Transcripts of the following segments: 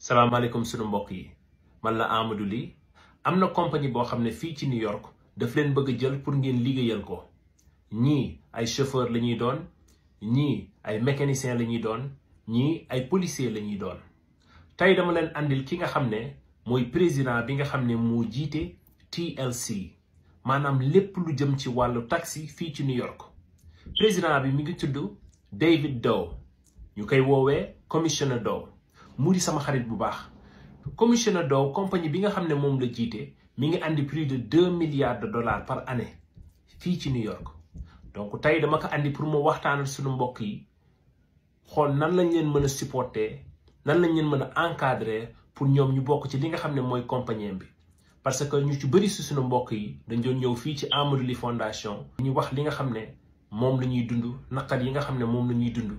salaamaaleykum sunu mbokk yi man la Amadou Ly am na compagnie boo xam ne fii ci New York daf leen bëgg a jël pour ngeen liggéeyal ko ñii ay chauffeur la ñuy doon ñii ay mécanicien la ñuy doon ñii ay policier la ñuy doon tey dama leen andil ki nga xam ne mooy président bi nga xam ne moo jiite TLC maanaam lépp lu jëm ci wàllu taxi fii ci New York président bi mi ngi tudd David Doe ñu koy woowee commissioner Doe mu di sama xarit bu baax commissioner Doe compagnie bi nga xam ne moom la jiite mi ngi andi plus de 2 milliards de dollars par année fii ci New York donc tey dama ko andi pour mu waxtaanal suñu mbokk yi xool nan lañ leen mën a supporter nan lañ leen mën a encadrer pour ñoom ñu bokk ci li nga xam ne mooy compagnie bi parce que ñu ci bëri si suñu mbokk yi dañ doon ñëw fii ci Amadou Ly Fondation ñu wax li nga xam ne moom la ñuy dund naqar yi nga xam ne moom la ñuy dund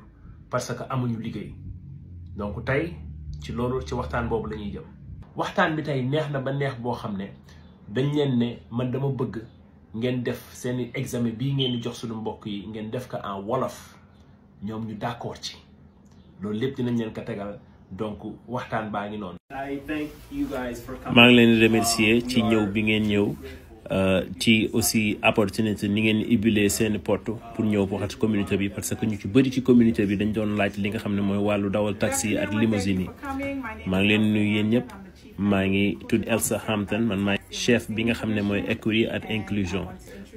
parce que amuñu liggéey donc tey ci loolu ci waxtaan boobu la ñuy jëm waxtaan bi tey neex na ba neex boo xam ne dañ leen ne man dama bëgg ngeen def seeni examen bii ngeen di jox suñu mbokk yi ngeen def ko en wolof ñoom ñu d'accord ci loolu lépp dinañ leen ko tegal donc waxtaan baa ngi noonu. maa ngi leen di remercier ci ñëw bi ngeen ñëw ci aussi opportunité ni ngeen ibbilee seeni porte pour ñëw waxat ci communauté bi parce que ñu ci bëri ci communauté bi dañ doon laaj li nga xam ne mooy wàllu dawal taxi ak limousine yi maa ngi leen nuyu yéen ñëpp maa ngi tudd Elsa Hampton man maay chef bi nga xam ne mooy écurie ak inclusion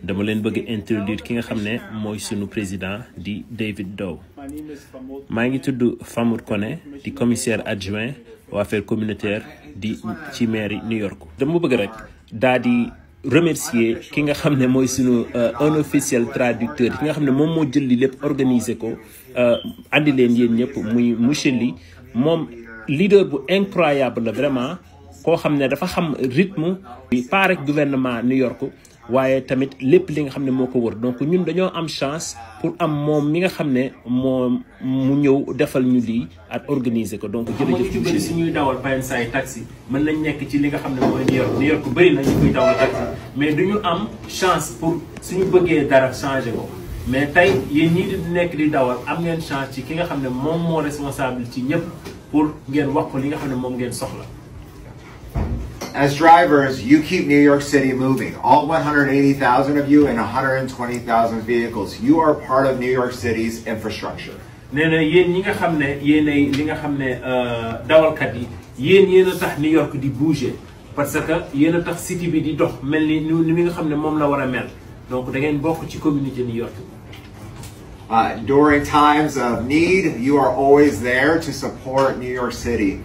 dama leen bëgg introduire ki nga xam ne mooy sunu président di David Doe maa ngi tudd Famoud Koné di commissaire adjoint aux affaires communautaires di ci mairie New York dama bëgg rek daa di remercier ki nga xam ne mooy sunu un officiel traducteur ki nga xam ne moom moo jël li lépp organiser ko andi leen yéen ñëpp muy monsieur Ly moom leader bu incroyable la vraiment koo xam ne dafa xam rythme pas rek gouvernement New York waaye tamit lépp li nga xam ne moo ko wër donc ñun dañoo am chance pour am moom mi nga xam ne moom mu ñëw defal ñu lii ak organiser ko donc jërëjëf ci bëri suñuy dawal payensaay taxi mën nañ nekk ci li nga xam ne mooy New York bëri na ñu koy dawal taxi mais duñu am chance pour suñu bëggee dara changer ko mais tey yéen ñii di nekk di dawal am ngeen chance ci ki nga xam ne moom moo responsable ci ñëpp pour ngeen wax ko li nga xam ne moom ngeen soxla. As drivers, you keep New York City moving. All 180,000 of you and 120,000 vehicles. You are part of New York City's infrastructure. nee na yéen ñi nga xam ne yéenay li nga xam ne dawalkat yi yéen a tax New York di bouger parce que yéen a tax city bi di dox mel ni mi nga xam ne moom la war a mel donc da ngeen bokk ci communauté New York. During times of need, you are always there to support New York City.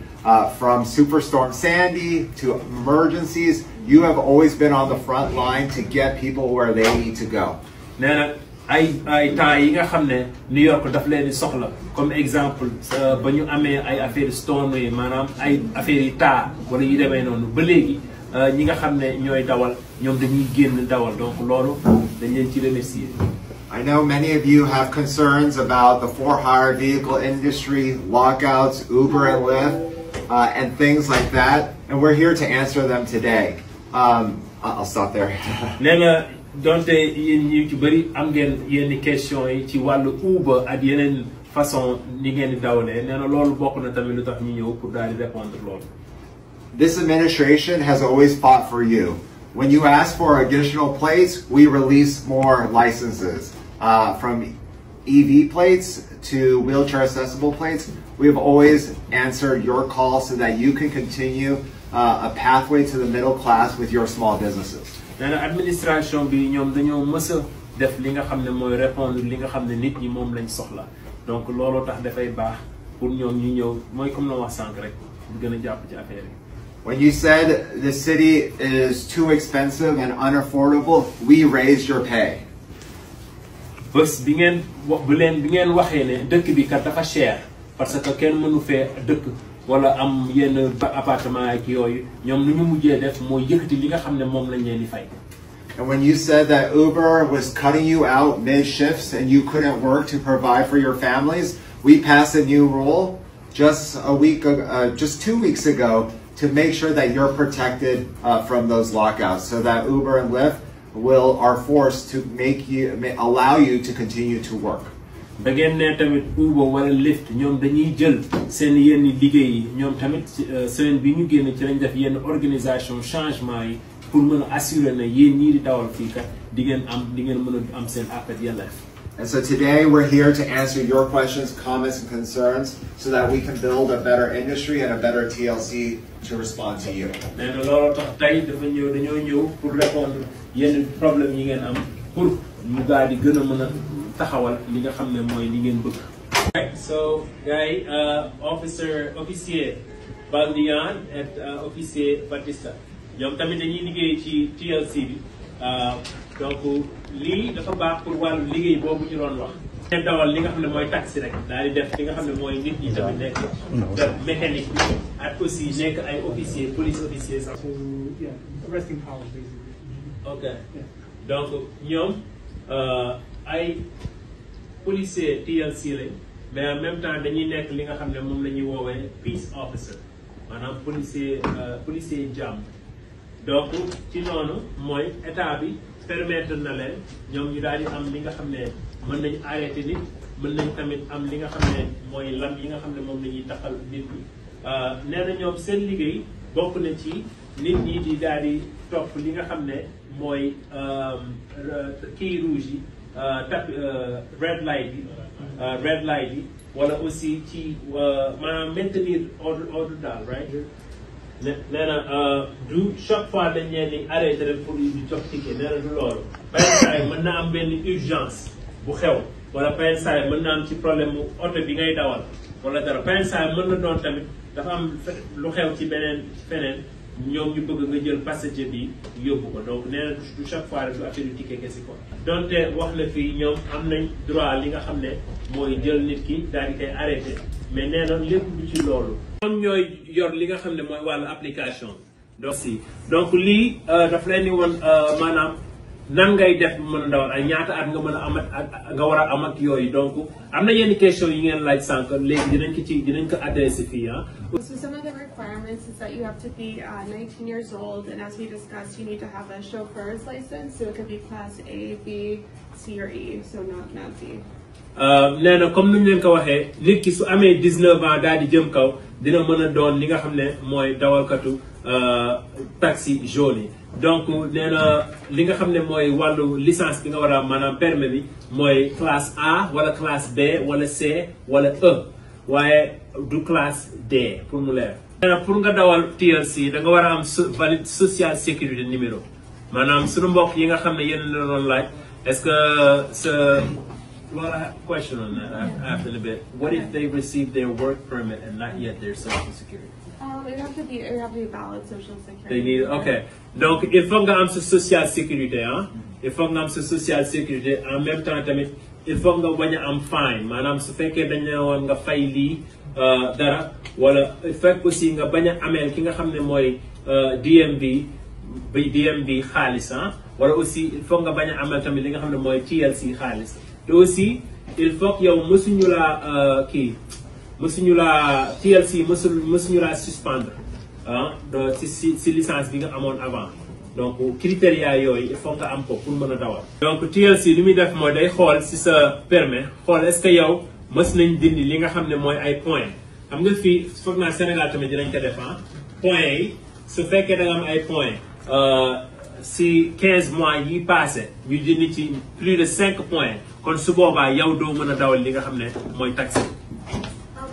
From Superstorm Sandy to emergencies, you have always been on the front line to get people where they need to go. nee na ay temps yi nga xam ne New York daf leen di soxla comme exemple ba ñu amee ay affaire storm yi maanaam ay affaire yi taa wala yu demee noonu ba léegi ñi nga xam ne ñooy dawal ñoom dañuy génn dawal donc loolu dañ leen ci remercier. I know many of you have concerns about the for-hire vehicle industry, lockouts, Uber and Lyft. And things like that, and we're here to answer them today. I'll stop there. nee na donte yéen ñi ci bëri am ngeen yenn question yi ci wàllu Uber ak yeneen façon ni ngeen di dawalee nee na loolu bokk na tamit lu tax ñu ñëw pour daal di répondre loolu. This administration has always fought for you. When you ask for additional plates, we release more licenses. From EV plates to wheelchair accessible plates, we have always answered your call so that you can continue a pathway to the middle class with your small businesses. nee na administration bi ñoom dañoo mës a def li nga xam ne mooy répondre li nga xam ne nit ñi moom lañ soxla donc looloo tax dafay baax pour ñoom ñu ñëw mooy comme na wax sànq rek bu gën a jàpp ci affaire yi. When you said the city is too expensive and unaffordable, we raised your pay. bés bi ngeen waxee ne dëkk bi kat dafa cher parce que kenn mënu fee dëkk wala am yenn appartement ak yooyu ñoom lu ñu mujjee def mooy yëkkati li nga xam ne moom lañ leen di fay. And when you said that Uber was cutting you out mid shifts and you couldn't work to provide for your families, we passed a new rule just 2 weeks ago to make sure that you're protected from those lockouts, so that Uber and Lyft are forced to allow you to continue to work. da ngeen ne tamit Uber wala Lyft ñoom dañuy jël seen yenn liggéey yi ñoom tamit semaine bi ñu génn ci lañ def yenn organisation changement yi pour mën a assurer na yéen ñii di dawal fii kat di ngeen mën a am seen àq ak yelleef. And so today we're here to answer your questions, comments, and concerns so that we can build a better industry and a better TLC to respond to you. nee na looloo tax tey dañoo ñëw pour répondre yenn problème yi ngeen am pour ñu daal di gën a mën a taxawal li nga xam ne mooy li ngeen bëgg. Right, so guys, officier Baldian et officier Batista ñoom tamit dañuy liggéey ci TLC bi donc lii dafa baax pour wàllu liggéey boobu ñu doon wax. ngeen dawal li nga xam ne mooy taxi rek daal di def li nga xam ne mooy nit ñi tamit nekk def mécanique ak aussi nekk ay officier police officier sax. Arresting powers basically. ok donc ñoom ay policier TLC lañ mais en même temps dañuy nekk li nga xam ne moom la ñuy woowee peace officer maanaam policier jàmm donc ci noonu mooy état bi permettre na leen ñoom ñu daal di am li nga xam ne mën nañ arrêté nit mën nañ tamit am li nga xam ne mooy lam yi nga xam ne moom la ñuy taxal nit ñi nee na ñoom seen liggéey bokk na ci nit ñi di daal di topp li nga xam ne mooy kii rouge yi red light yi wala aussi ci maanaam maintenir ordre daal right nee na du chaque fois dañ leen di arrêté rek pour di jox ticket nee na du loolu par exemple mën na am benn urgence bu xew wala par exemple mën na am ci problème mu oto bi ngay dawal wala dara par exemple mën na doon tamit dafa am lu xew ci feneen ñoom ñu bëgg nga jël passager bi yóbbu ko donc nee na du chaque fois rek du affaire du ticket kese ko donte wax na fii ñoom am nañ droit li nga xam ne mooy jël nit ki daal di koy arrêté mais nee na lépp du ci loolu. ñoom ñooy yor li nga xam ne mooy wàllu application donc lii daf leen ni woon maanaam nan ngay def mën a dawal ay ñaata at nga mën a amat nga war a am ak yooyu donc am na yenn question yi ngeen laaj sànq léegi dinañ ko adressé fii ah. So some of the requirements is that you have to be 19 years old, and as we discussed, you need to have a chauffeur's license, so it could be class A, B, C, or E, so not C. nee na comme ni ñu leen ko waxee nit ki su amee 19 ans daal di jëm kaw dina mën a doon li nga xam ne mooy dawalkatu taxi jaune yi donc nee na li nga xam ne mooy wàllu licence bi nga war a am maanaam permis bi mooy classe A wala classe B wala C wala E waaye du classe D pour mu leer. nee na pour nga dawal TLC da nga war a am valide social sécurité numéro maanaam suñu mbokk yi nga xam ne yéen la doon laaj est-ce que well, I have a question on that after a bit. What if they receive their work permit and not yet their social security? It have to be valid social security. They need okay. Donc il faut nga am sa social sécurité ah. Il faut nga am sa social sécurité en même temps tamit il faut nga bañ a am fine maanaam su fekkee dañ ne woon nga fay lii dara wala il faut aussi nga bañ a ameel ki nga xam ne mooy DMV xaalis ah wala aussi il faut nga bañ a ameel tamit li nga xam ne mooy TLC xaalis. te aussi il faut que yow mësuñu la TLC mësuñu la suspendre ah si licence bi nga amoon avant donc critères yooyu il faut nga am ko pour mën a dawal. donc TLC li muy def mooy day xool si sa permis xool est-ce que yow mës nañ dindi li nga xam ne mooy ay points xam nga fii foog naa Sénégal tamit dinañ ko def ah points yi su fekkee da nga am ay points si 15 mois yi passé ñu dindi ci plus de 5 points. kon su boobaa yow doo mën a dawal li nga xam ne mooy taxi.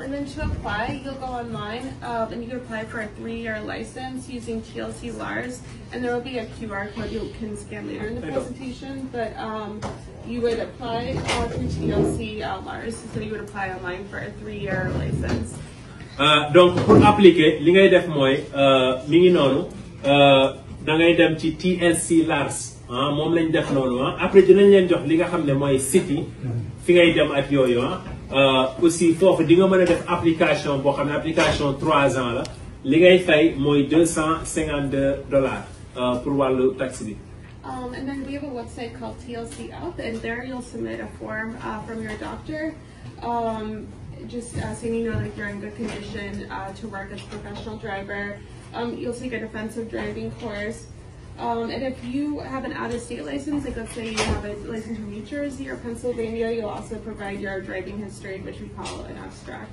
And then to apply, you'll go online and you can apply for a 3-year license using TLC LARS, and there will be a QR code you can scan later in the presentation. But you would apply through TLC LARS, so you would apply online for a 3-year license. Donc pour appliquer li ngay def mooy mi ngi noonu da ngay dem ci TLC LARS. moom lañ def noonu après dinañ leen jox li nga xam ne mooy site yi fi ngay dem ak yooyu aussi foofu di nga mën a def application boo xam ne application 3 ans la li ngay fay mooy $252 pour wàllu taxi bi. And then we have a website called TLC Up, and there you'll submit a form from your doctor, just saying like you're in good condition to work as a professional driver. You'll take a defensive driving course. And if you have an out-of-state license, like let's say you have a license from New Jersey or Pennsylvania, you'll also provide your driving history, which we call an abstract.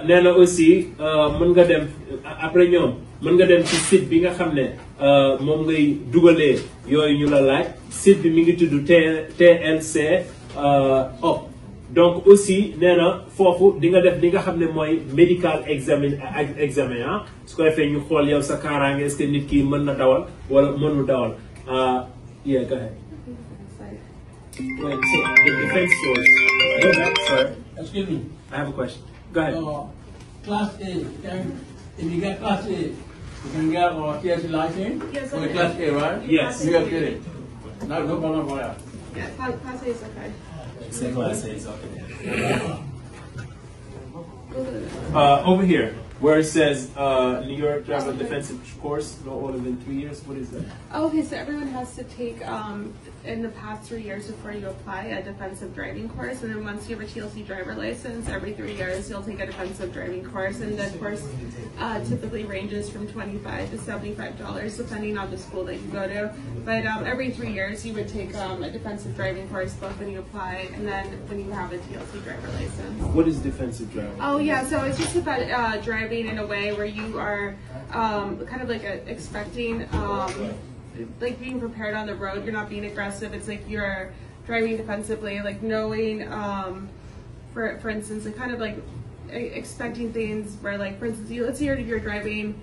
nee na aussi mën nga dem après ñoom mën nga dem ci site bi nga xam ne moom ngay dugalee yooyu ñu la laaj site bi mi ngi tudd TLC op donc aussi nee na foofu di nga def li nga xam ne mooy medical examen ah su ko defee ñu xool yow sa kaaraange est-ce que nit ki mën na dawal wala mënul dawal yeah go ahead. Wait, so the defense source. Go back, sorry. Excuse me. I have a question. Go ahead. Class A, if you get Class A, you can get a TSC license Yes, for okay. Class A, right? Yes. You get it. No problem for that. Yeah, Class A is okay. Say Class A is okay. Go to the Over here, where it says New York Driver Defensive Course, no older than 3 years. What is that? Okay, so everyone has to take, in the past 3 years before you apply, a defensive driving course. And then once you have a TLC driver license, every 3 years you'll take a defensive driving course. And the course typically ranges from $25 to $75, depending on the school that you go to. But every 3 years you would take a defensive driving course, both when you apply and then when you have a TLC driver license. What is defensive driving? Oh yeah, so it's just about driving in a way where you are kind of like expecting, like being prepared on the road. You're not being aggressive. It's like you're driving defensively, like knowing, for instance, like kind of like expecting things where, like, for instance, let's say you're driving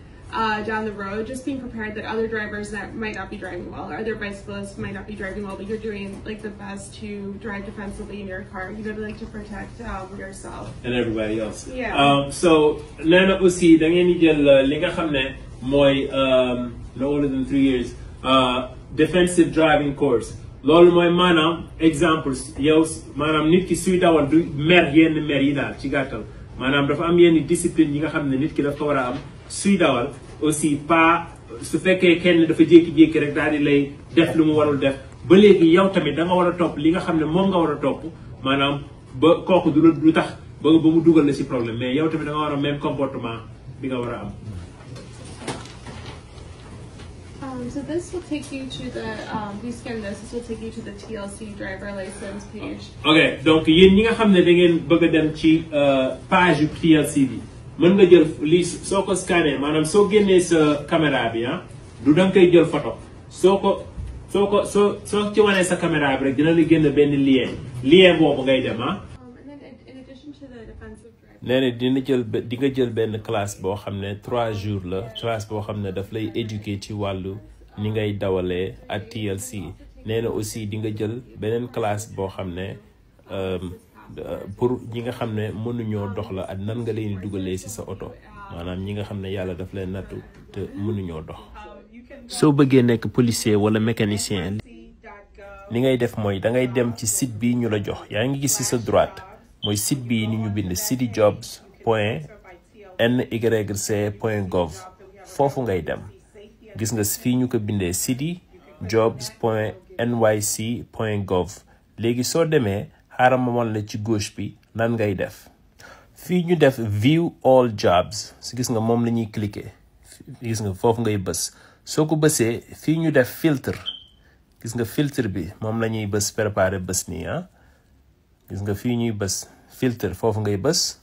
down the road, just being prepared that other drivers that might not be driving well, or other bicyclists might not be driving well, but you're doing like the best to drive defensively in your car. You know, like to protect yourself And everybody else. Yeah. So nee na aussi da ngeen di jël li nga xam ne mooy no older than 3 years defensive driving course. loolu mooy maanaam exemple yow maanaam nit ki suy dawal du mer yenn mer yi daal ci gàttal maanaam dafa am yenn discipline yi nga xam ne nit ki dafa ko war a am suy dawal aussi pas su fekkee kenn dafa jékki-jékki rek daal di lay def lu mu warul def ba léegi yow tamit da nga war a topp li nga xam ne moom nga war a topp maanaam ba kooku du tax ba mu dugal la ci problème mais yow tamit da nga war a même comportement bi nga war a am. So this will take you to the, if you scan this will take you to the TLC driver license page. Ok, donc yéen ñi nga xam ne da ngeen bëgg a dem ci page yu TLC bi mën nga jël lii soo ko scanné maanaam soo génnee sa caméra bi du da nga koy jël photo soo ci wanee sa caméra bi rek dina la génn benn lien boobu ngay dem And then in addition to the defensive driver. nee na di nga jël benn classe boo xam ne 3 jours la classe boo xam ne daf lay éduquer ci wàllu ni ngay dawalee ak TLC nee na aussi di nga jël beneen classe boo xam ne pour ñi nga xam ne mënuñoo dox la ak nan nga leen di dugalee ci sa oto maanaam ñi nga xam ne yàlla daf leen nattu te mënuñoo dox. soo bëggee nekk policier wala mécanicien li ngay def mooy da ngay dem ci site bi ñu la jox yaa ngi gis ci sa droite mooy site bii ni ñu bind cityjobs.nyc.gov foofu ngay dem gis nga fii ñu ko bindee cityjobs.nyc.gov léegi soo demee xaaral ma wan la ci gauche bi nan ngay def fii ñu def view all jobs si gis nga moom la ñuy cliquer gis nga foofu ngay bës soo ko bësee fii ñu def filtre gis nga filtre bi moom la ñuy bës préparer bës nii gis nga fii ñuy bës filtre foofu ngay bës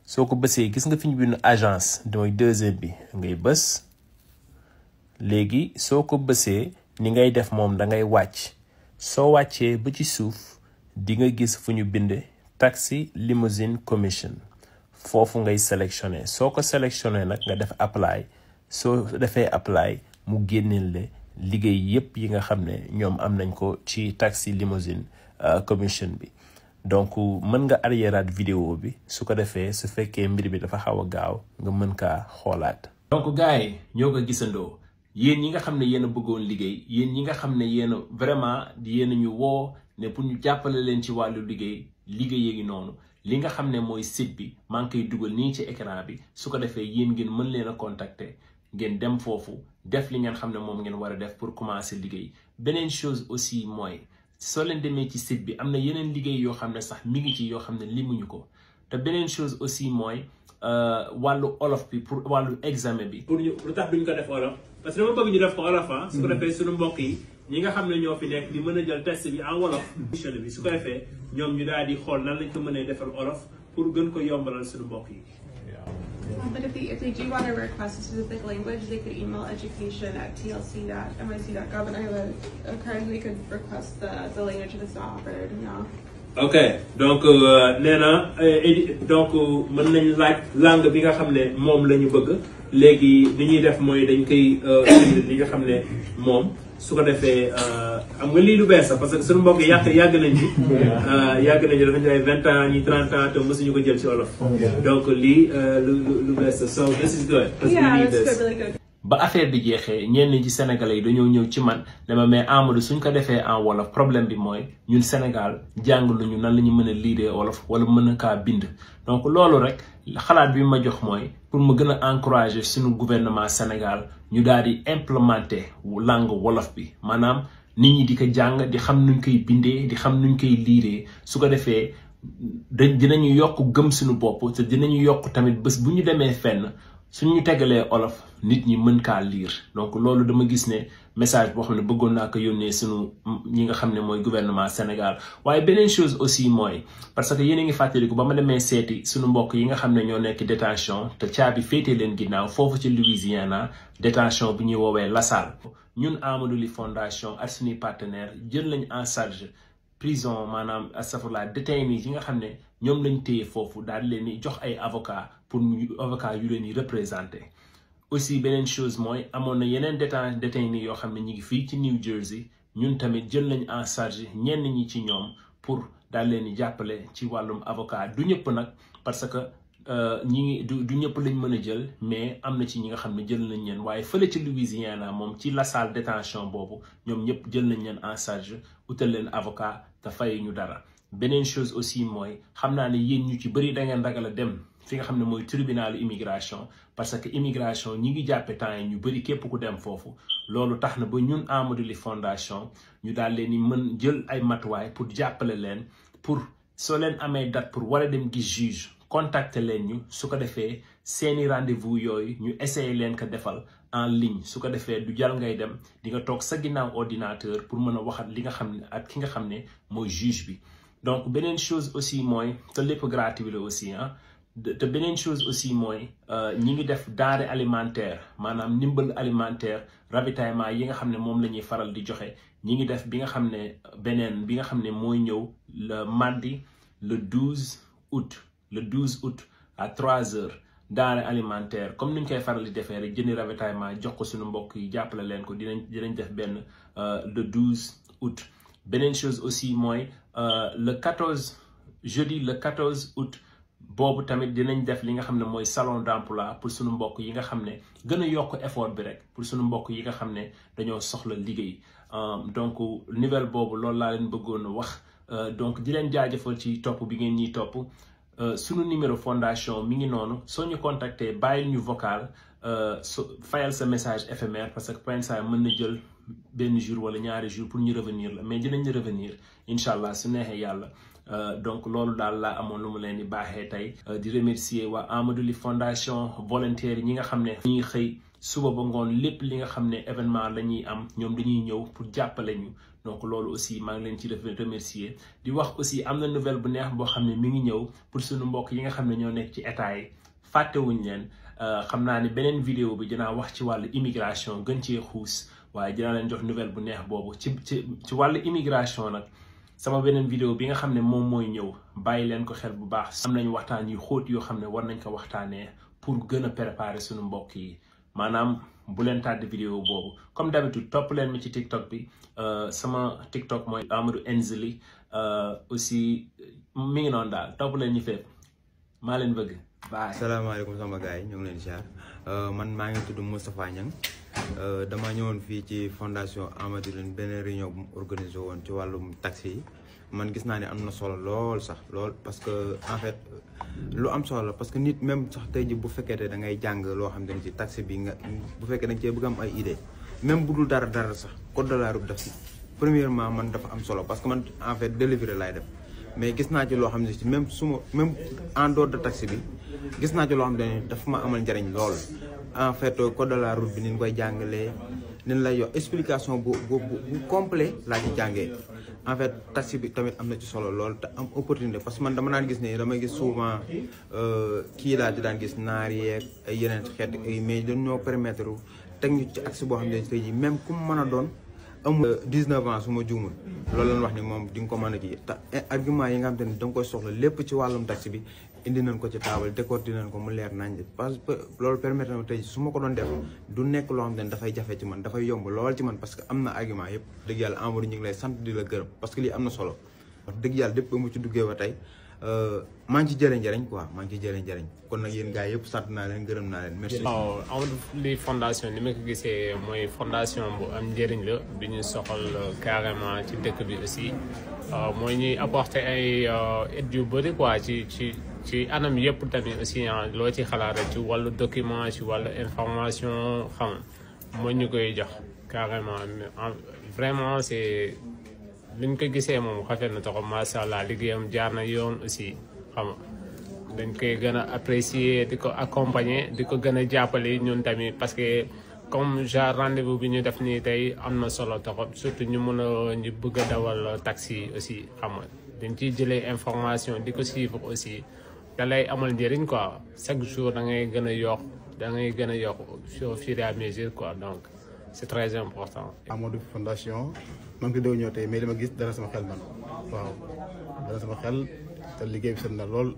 soo ko bësee gis nga fi ñu bind agence mooy deuxième bi ngay bës léegi soo ko bësee ni ngay def moom da ngay wàcc soo wàccee ba ci suuf di nga gis fu ñu bind taxi limousine commission foofu ngay sélectionné soo ko sélectionné nag nga def apply soo defee apply mu génneel la liggéey yépp yi nga xam ne ñoom am nañ ko ci taxi limousine commission bi donc mën nga arriéraat vidéo bi su ko defee su fekkee mbir bi dafa xaw a gaaw nga mën kaa xoolaat. donc gars yi ñoo ko gisandoo yéen ñi nga xam ne yéen a bëggoon liggéey yéen ñi nga xam ne yéen a vraiment yéen a ñu woo ne pour ñu jàppale leen ci wàllu liggéey yi noonu li nga xam ne mooy site bi maa ngi koy dugal nii ci écran bi su ko defee yéen ngeen mën leen a contacter ngeen dem foofu def li ngeen xam ne moom ngeen war a def pour commencer liggéey. beneen chose aussi mooy soo leen demee ci site bi am na yeneen liggéey yoo xam ne sax mi ngi ci yoo xam ne limuñu ko te beneen chose aussi mooy wàllu olof bi pour wàllu examen bi. pour ñu lu tax duñ ko def olof parce que dama bëgg ñu def ko olof su ko defee suñu mbokk yi ñi nga xam ne ñoo fi nekk di mën a jël test bi en wolof. bi su ko defee ñoom ñu daal di xool nan lañ ko mënee defal olof pour gën ko yombalal suñu mbokk yi. But if they do want to request a specific language, they could email education@tlc.mic.gov, and I have a card, and they could request the language if it's not offered. Yeah. ok donc nee na donc mën nañ laaj langue bi nga xam ne moom la ñu bëgg léegi li ñuy def mooy dañ koy li nga xam ne moom su ko defee xam nga lii lu bees sax parce que suñu mbokk yàgg nañ ci yàgg nañu dafa ñu ay 20 ans ñi 30 ans te mësuñu ko jël ci wolof donc lii lu bees so this is good parce que Yeah, that's really good. ba affaire bi jeexee ñenn ci sénégalais yi dañoo ñëw ci man dama mais Amadou suñ ko defee en wolof problème bi mooy ñun Sénégal jàng luñu nan la ñu mën a liiree wolof wala mën a kaa bind donc loolu rek xalaat bi ma jox mooy pour ma gën a encourager suñu gouvernement Sénégal ñu daal di implémenter langue wolof bi maanaam nit ñi di ko jàng di xam nuñ koy bindee di xam nuñ koy liiree su ko defee dinañu yokk gëm suñu bopp te dinañu yokk tamit bés bu ñu demee fenn suñu tegalee olof nit ñi mën kaa lire donc loolu dama gis ne message boo xam ne bëggoon naa ko yónnee suñu ñi nga xam ne mooy gouvernement Sénégal waaye beneen chose aussi mooy parce que yéen a ngi fàttaliku ba ma demee seeti suñu mbokk yi nga xam ne ñoo nekk détention te caabi féetee leen ginnaaw foofu ci Louisiana détention bi ñuy woowee LaSalle ñun Amadou Ly Fondation ak suñuy partenaire jël lañ en charge prison maanaam astafurlah détenus yi nga xam ne ñoom lañ téye foofu daal di leen di jox ay avocat pour avocat yu leen di représenter aussi beneen chose mooy amoon na yeneen détenus yoo xam ne ñi ngi fii ci New Jersey ñun tamit jël nañ en charge ñenn ñi ci ñoom pour daal leen di jàppale ci wàllum avocat du ñëpp nag parce que ñi du ñëpp lañ mën a jël mais am na ci ñi nga xam ne jël nañ leen waaye fële ci Louisiana moom ci LaSalle détention boobu ñoom ñëpp jël nañ leen en charge utal leen avocat te fay ñu dara beneen chose aussi mooy xam naa ne yéen ñu ci bëri da ngeen ragal a dem fi nga xam ne mooy tribunal immigration parce que immigration ñi ngi jàppe temps yi ñu bëri képp ku dem foofu loolu tax na ba ñun Amadou Ly Fondation ñu daal leen di mën jël ay matuwaay pour jàppale leen pour soo leen amee date pour war a dem gis juge contacter leen ñu su ko defee seeni rendez-vous yooyu ñu essayer leen ko defal en ligne su ko defee du jàll ngay dem di nga toog sa ginnaaw ordinateur pour mën a waxat li nga xam ne ak ki nga xam ne mooy juge bi donc beneen chose aussi mooy te lépp gratuit la aussi te beneen chose aussi mooy ñi ngi def denrée alimentaire maanaam ndimbal alimentaire ravitaillement yi nga xam ne moom la ñuy faral di joxe ñi ngi def bi nga xam ne beneen bi nga xam ne mooy ñëw le mardi le 12 août à 3 heures denrée alimentaire comme ni ñu koy faral di defee rek jëndi ravitaillement jox ko suñu mbokk yi jàppale leen ko dinañ def benn le 12 août beneen chose aussi mooy jeudi le 14 août boobu tamit dinañ def li nga xam ne mooy salon d'emploi pour suñu mbokk yi nga xam ne gën a yokk effort bi rek pour suñu mbokk yi nga xam ne dañoo soxla liggéey donc nouvelle boobu loolu laa leen bëggoon a wax donc di leen jaajëfal ci topp bi ngeen ñiy topp suñu numéro fondation mi ngi noonu soo ñu contacter bàyyil ñu vocal fayal sa message éphémère parce que point ça mën na jël benn jour wala ñaari jour pour ñu revenir la mais dinañ revenir incha allah su neexee yàlla donc loolu daal laa amoon lu mu leen di baaxee tey di remercier waa Amadou Ly Fondation volontaires yi ñi nga xam ne ñuy xëy suba ba ngoon lépp li nga xam ne événement la ñuy am ñoom dañuy ñëw pour jàppale ñu donc loolu aussi maa ngi leen ci def remercier di wax aussi am na nouvelle bu neex boo xam ne mi ngi ñëw pour suñu mbokk yi nga xam ne ñoo nekk ci état yi fàttewuñ leen xam naa ne beneen vidéo bi dinaa wax ci wàllu immigration gën cee xuus waaye dinaa leen jox nouvelle bu neex boobu ci wàllu immigration nag sama beneen vidéo bi nga xam ne moom mooy ñëw bàyyi leen ko xel bu baax am nañu waxtaan yu xóot yoo xam ne war nañ ko waxtaanee pour gën a préparer suñu mbokk yi maanaam bu leen tàdd vidéo boobu comme d'habitude topp leen mi ci TikTok bi sama TikTok mooy Amadou Enzili aussi mi ngi noonu daal topp leen ñu fépp maa leen bëgg bye. salaamaaleykum sama gars yi ñu ngi leen di ziar man maa ngi tudd Moustapha Niang dama ñëwoon fii ci fondation Amadou Ly benn réunion bu mu organisé woon ci wàllum taxi yi man gis naa ne am na solo lool sax lool parce que en fait lu am solo la parce que nit même sax tey ji bu fekkee da ngay jàng loo xam ne ci taxi bi nga bu fekkee da nga cee bëgg am ay idée même bu dul dara sax code de la route def si premièrement man dafa am solo parce que man en fait délivrer laay def mais gis naa ci loo xam ne ci même en dehors de taxi bi gis naa ci loo xam ne dafa ma amal njariñ lool en fait code de la route bi ni ñu koy jàngalee ni lay yox explication bu complet laa ci jàngee en fait taxi bi tamit am na ci solo lool te am opportunité parce que man dama daan gis ne damay gis souvent kii laa di daan gis naar yeeg ay yeneen xeet mais dañoo permettre teg ñu ci axe boo xam ne tey jii même ku mu mën a doon amul 19 ans su ma juumul loolu lañ wax ni moom di nga ko mën a kii te argument yi nga xam te ne da nga koy soxla lépp ci wàllum taxi bi indi nañ ko ci taabal décortiqué nañ ko mu leer nañ parce que loolu permettre na tey su ma ko doon def du nekk loo xam te ne dafay jafe ci man dafay yomb lool ci man parce que am na argument yëpp dëgg yàlla Amadou ñu ngi lay sant di la gërëm parce que lii am na solo wax dëgg yàlla lépp ba mu ci duggee ba tey maa ngi ci jëlee njëriñ quoi maa ngi ci jëlee njëriñ kon nag yéen gars yëpp sant naa leen gërëm naa leen merci. waaw Amadou Ly fondation ni ma ko gisee mooy fondation bu am njëriñ la bi ñu soxal carrément ci dëkk bi aussi mooy ñuy apporter ay aide yu bëri quoi ci anam yëpp tamit aussi loo ci xalaat rek ci wàllu document ci wàllu information xam moo ñu koy jox carrément vraiment c'est liñ ko gisee moom xafet na taxaw macha allah liggéeyam jaar na yoon aussi xam nga dañ koy gën a apprécier di ko accompagner di ko gën a jàppale ñun tamit parce que comme genre rendez-vous bi ñu def nii tey am na solo taxaw surtout ñu mën a ñu bëgg a dawal taxi aussi xam nga dañ ciy jëlee information di ko suivre aussi da lay amal njëriñ quoi chaque jour da ngay gën a yokk da ngay gën a yokk au fur et à mesure quoi donc c'est très important. Amadou Fondation man ko doon ñëw tey mais dama gis dara sama xel man waaw dara sama xel te liggéey bi set na lool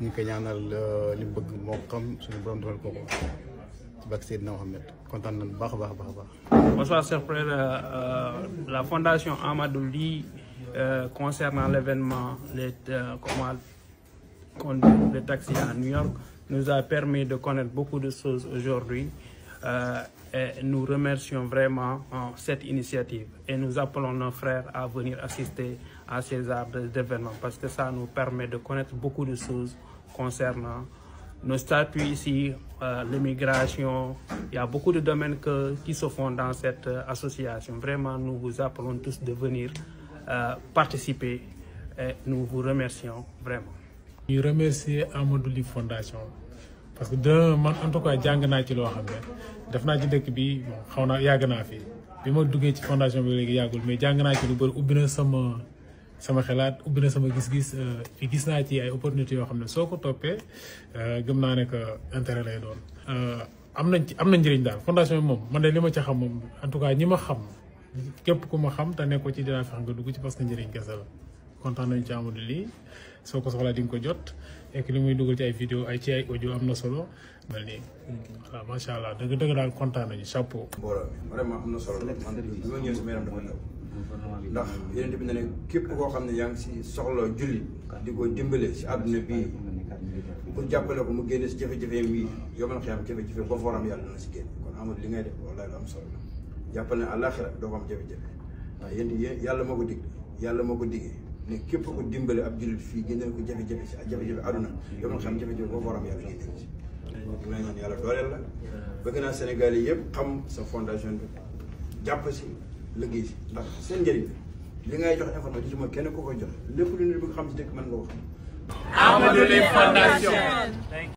ñu ngi koy ñaanal li mu bëgg moo xam suñu borom defal ko ci barke Seydina Mohamed kontaan nañu baax a baax a baax a baax. Bonsoir chers frères, la fondation Amadou Ly concernant l'événement le taxi à New York nous a permis de connaître beaucoup de choses aujourd'hui. Et nous remercions vraiment cette initiative et nous appelons nos frères à venir assister à ces genres d'événements parce que ça nous permet de connaître beaucoup de choses concernant nos statuts ici, l'immigration. Il y a beaucoup de domaines qui se font dans cette association. Vraiment, nous vous appelons tous de venir participer et nous vous remercions vraiment. Je remercie Amadou Ly Fondation. Parce que man en tout cas jàng naa ci loo xam ne def naa ci dëkk bi xaw na yàgg naa fi bi ma duggee ci fondation bi léegi yàggul mais jàng naa ci lu bëri ubbi na sama xalaat ubbi na sama gis-gis fi gis naa ci ay opportunités yoo xam ne soo ko toppee gëm naa ne que intérêt lay doon. am na njëriñ daal fondation bi moom man de li ma ci xam moom en tout cas ñi ma xam képp ku ma xam te ne ko ci dinaa fex nga dugg ci parce que njëriñ kese la kontaan nañu ci Amadou Ly soo ko soxlaa di nga ko jot. et li muy dugal ci ay vidéo ci ay audio am na solo mel nii waaw macha allah dëgg daal kontaan nañu chapeau. mbooloo mi vraiment am na solo la man bi ma ñëwee sama yaram dafa daw ndax yeneen bi ne ne képp koo xam ne yaa ngi si soxla julli di ko dimbale si àdduna bii pour jàppale ko mu génne si jafe-jafe yi yomal xiyam jafe-jafe boo fooram yàlla dana si génn kon amul li ngay def wallahi lu am solo la jàppale ne àllaaxira doo ko am jafe-jafe waaw yéen yàlla moo ko dig yàlla moo ko diggee ne képp ko dimbale ab jullit fii génneel ko jafe-jafe si jafe-jafe àdduna yow man xam jafe-jafe boo waram yàlla génne si di la ñaan yàlla dooleel la bëgg naa Sénégal yi yëpp xam sa fondation bi jàpp si liggéey si ndax seen njëriñ li ngay jox information ci moom kenn ko koy jox lépp lu nit bëgg xam si dëkk mën nga ko xam. Amadou Ly Fondation.